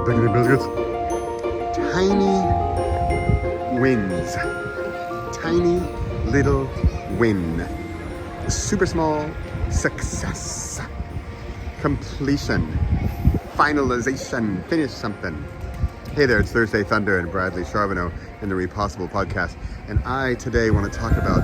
Diggity biscuits. Tiny wins. Tiny little win. Super small success. Completion. Finalization. Finish something. Hey there, it's Thursday Thunder and Bradley Charbonneau in the Repossible podcast. And I today want to talk about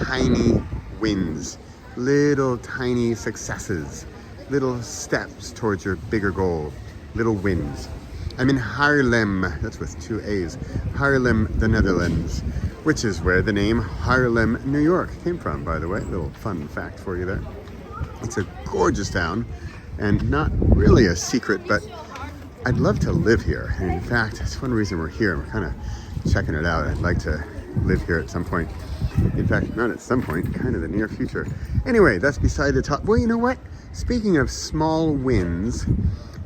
tiny wins. Little tiny successes. Little steps towards your bigger goal. Little wins. I'm in Haarlem, that's with 2 A's, Haarlem, the Netherlands, which is where the name Haarlem, New York came from, by the way. Little fun fact for you there. It's a gorgeous town and not really a secret, but I'd love to live here. And in fact, that's one reason we're here. We're kind of checking it out. I'd like to live here at some point. In fact, not at some point, kind of the near future. Anyway, that's beside the top. Well, you know what? Speaking of small wins,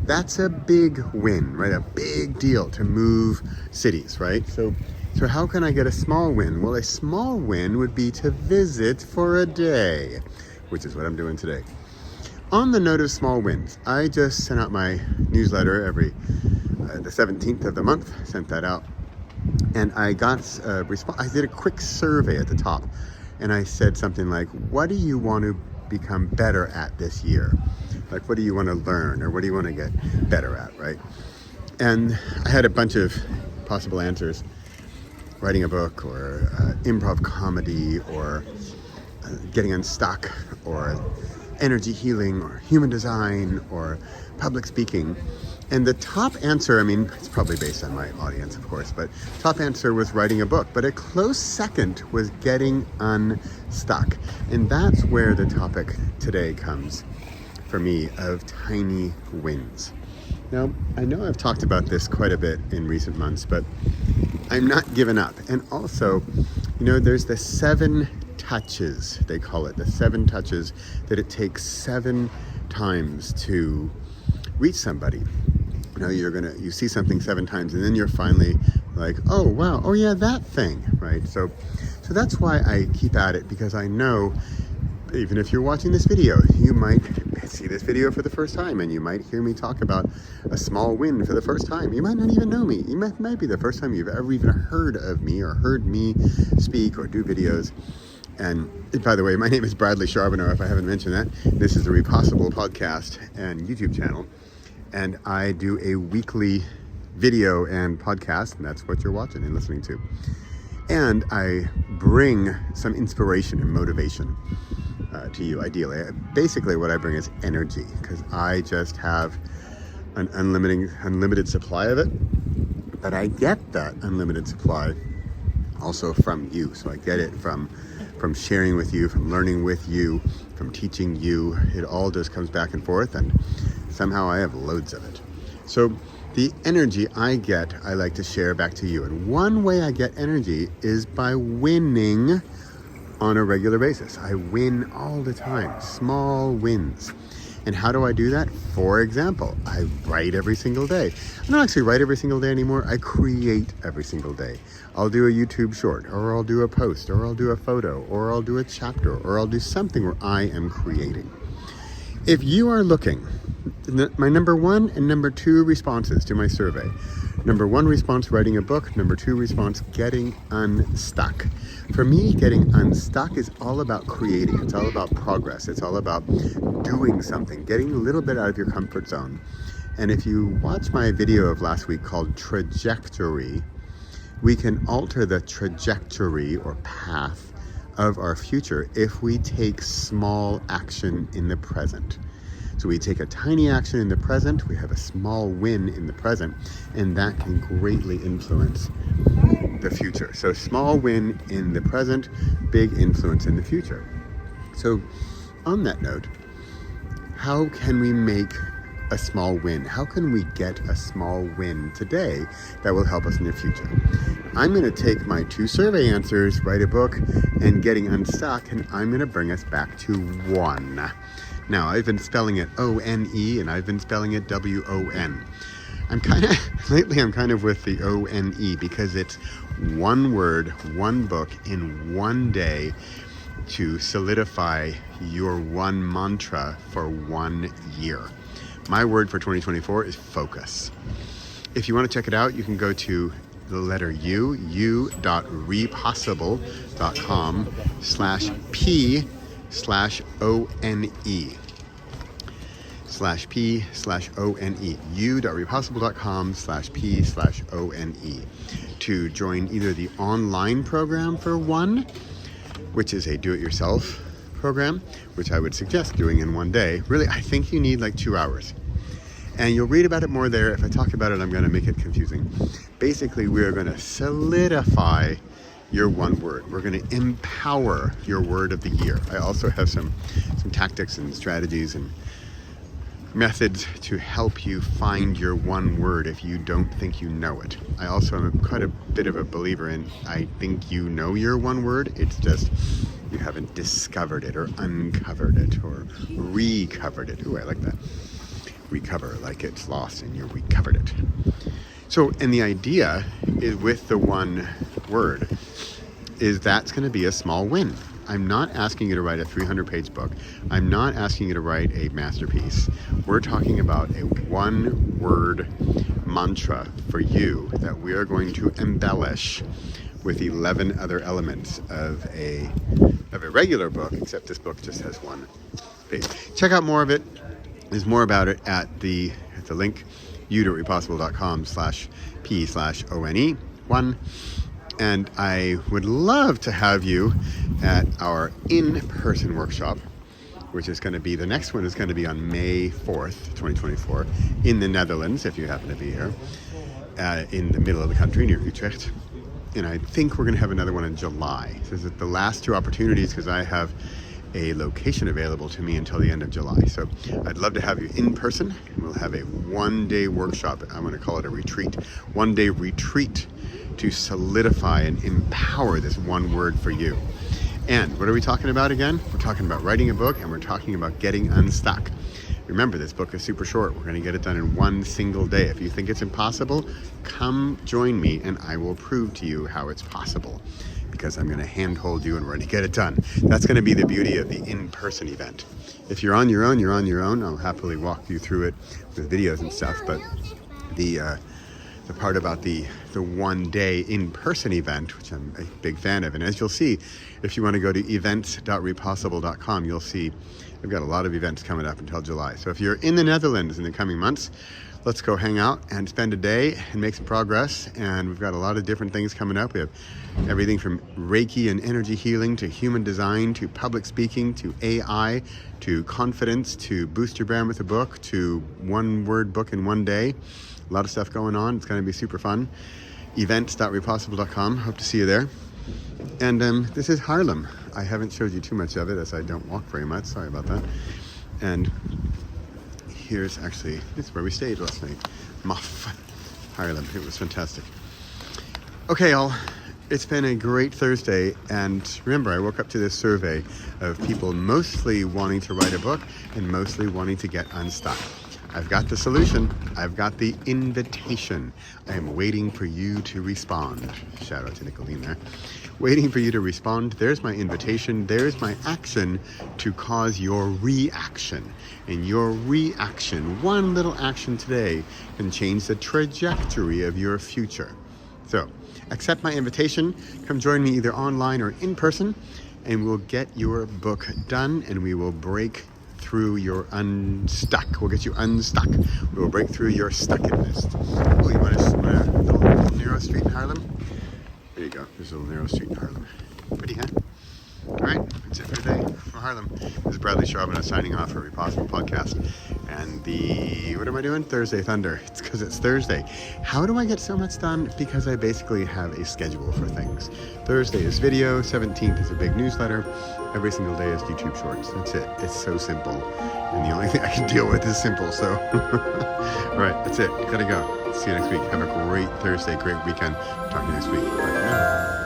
that's a big win, right? A big deal to move cities, right? So how can I get a small win? Well, a small win would be to visit for a day, which is what I'm doing today. On the note of small wins, I just sent out my newsletter every the 17th of the month, sent that out. And I got a response. I did a quick survey at the top, and I said something like, what do you want to become better at this year? Like, what do you want to learn, or what do you want to get better at, right? And I had a bunch of possible answers: writing a book, or improv comedy, or getting unstuck, or energy healing, or human design, or public speaking. And the top answer, I mean, it's probably based on my audience, of course, but top answer was writing a book. But a close second was getting unstuck. And that's where the topic today comes for me, of tiny wins. Now, I know I've talked about this quite a bit in recent months, but I'm not giving up. And also, you know, there's the 7 touches, they call it, the 7 touches that it takes 7 times to reach somebody. You know, you see something 7 times, and then you're finally like, oh wow, oh yeah, that thing, right? So that's why I keep at it, because I know even if you're watching this video, you might see this video for the first time, and you might hear me talk about a small win for the first time. You might not even know me. It might be the first time you've ever even heard of me, or heard me speak or do videos. And by the way, my name is Bradley Charbonneau, if I haven't mentioned that. This is the Repossible podcast and YouTube channel. And I do a weekly video and podcast, and that's what you're watching and listening to. And I bring some inspiration and motivation to you, ideally. Basically, what I bring is energy, because I just have an unlimited supply of it. But I get that unlimited supply also from you. So I get it from sharing with you, from learning with you, from teaching you. It all just comes back and forth, and somehow I have loads of it. So the energy I get, I like to share back to you. And one way I get energy is by winning on a regular basis. I win all the time, small wins. And how do I do that? For example, I write every single day. I don't actually write every single day anymore. I create every single day. I'll do a YouTube short, or I'll do a post, or I'll do a photo, or I'll do a chapter, or I'll do something where I am creating. If you are looking, my number 1 and number 2 responses to my survey. Number 1 response, writing a book. Number 2 response, getting unstuck. For me, getting unstuck is all about creating. It's all about progress. It's all about doing something, getting a little bit out of your comfort zone. And if you watch my video of last week called Trajectory, we can alter the trajectory or path of our future if we take small action in the present. So we take a tiny action in the present, we have a small win in the present, and that can greatly influence the future. So small win in the present, big influence in the future. So on that note, how can we make a small win? How can we get a small win today that will help us in the future? I'm going to take my 2 survey answers, write a book, and getting unstuck, and I'm going to bring us back to 1. Now, I've been spelling it O-N-E, and I've been spelling it W-O-N. Lately I'm kind of with the O-N-E, because it's one word, one book in one day to solidify your one mantra for 1 year. My word for 2024 is focus. If you want to check it out, you can go to the letter u.repossible.com/p/ONE. /p/ONE. u.repossible.com/p/ONE to join either the online program for one, which is a do-it-yourself program, which I would suggest doing in one day. Really, I think you need like 2 hours. And you'll read about it more there. If I talk about it, I'm going to make it confusing. Basically, we're going to solidify your one word. We're going to empower your word of the year. I also have some tactics and strategies and methods to help you find your one word if you don't think you know it. I also am quite a bit of a believer in, I think you know your one word, it's just you haven't discovered it or uncovered it or recovered it. Ooh, I like that. Recover, like it's lost and you recovered it. So, and the idea is with the one word is that's going to be a small win. I'm not asking you to write a 300-page book. I'm not asking you to write a masterpiece. We're talking about a one-word mantra for you that we are going to embellish with 11 other elements of a regular book, except this book just has one page. Check out more of it. There's more about it at the link, u.repossible.com/p/ONE1. And I would love to have you at our in-person workshop, which is going to be, the next one is going to be on May 4th, 2024, in the Netherlands, if you happen to be here, in the middle of the country near Utrecht. And I think we're going to have another one in July. So this is the last 2 opportunities because I have a location available to me until the end of July. So I'd love to have you in person. We'll have a one-day workshop. I'm going to call it a retreat. One-day retreat to solidify and empower this one word for you. And what are we talking about again? We're talking about writing a book and we're talking about getting unstuck. Remember, this book is super short. We're going to get it done in one single day. If you think it's impossible, come join me and I will prove to you how it's possible, because I'm going to handhold you and we're going to get it done. That's going to be the beauty of the in-person event. If you're on your own, you're on your own. I'll happily walk you through it with videos and stuff, but the part about the one-day in-person event, which I'm a big fan of, and as you'll see, if you want to go to events.repossible.com, you'll see I've got a lot of events coming up until July. So if you're in the Netherlands in the coming months, let's go hang out and spend a day and make some progress. And we've got a lot of different things coming up. We have everything from Reiki and energy healing to human design to public speaking to AI to confidence to boost your brand with a book to one-word book in one day. A lot of stuff going on. It's going to be super fun. Events.repossible.com. Hope to see you there. And this is Haarlem. I haven't showed you too much of it as I don't walk very much. Sorry about that. And here's actually, this is where we stayed last night. Muff, Haarlem. It was fantastic. Okay, y'all. It's been a great Thursday. And remember, I woke up to this survey of people mostly wanting to write a book and mostly wanting to get unstuck. I've got the solution. I've got the invitation. I am waiting for you to respond. Shout out to Nicolene there. Waiting for you to respond. There's my invitation. There's my action to cause your reaction. And your reaction, one little action today, can change the trajectory of your future. So, accept my invitation. Come join me either online or in person, and we'll get your book done, and we will break through your unstuck. We'll get you unstuck. We will break through your stuckness. Oh, you want a little narrow street in Haarlem? There you go. There's a little narrow street in Haarlem. Pretty, huh? All right, that's it for today from Haarlem. This is Bradley Charbonneau signing off for Repossible Podcast. And what am I doing? Thursday Thunder. It's because it's Thursday. How do I get so much done? Because I basically have a schedule for things. Thursday is video. 17th is a big newsletter. Every single day is YouTube Shorts. That's it. It's so simple. And the only thing I can deal with is simple. So, all right, that's it. Gotta go. See you next week. Have a great Thursday, great weekend. Talk to you next week. Bye for now.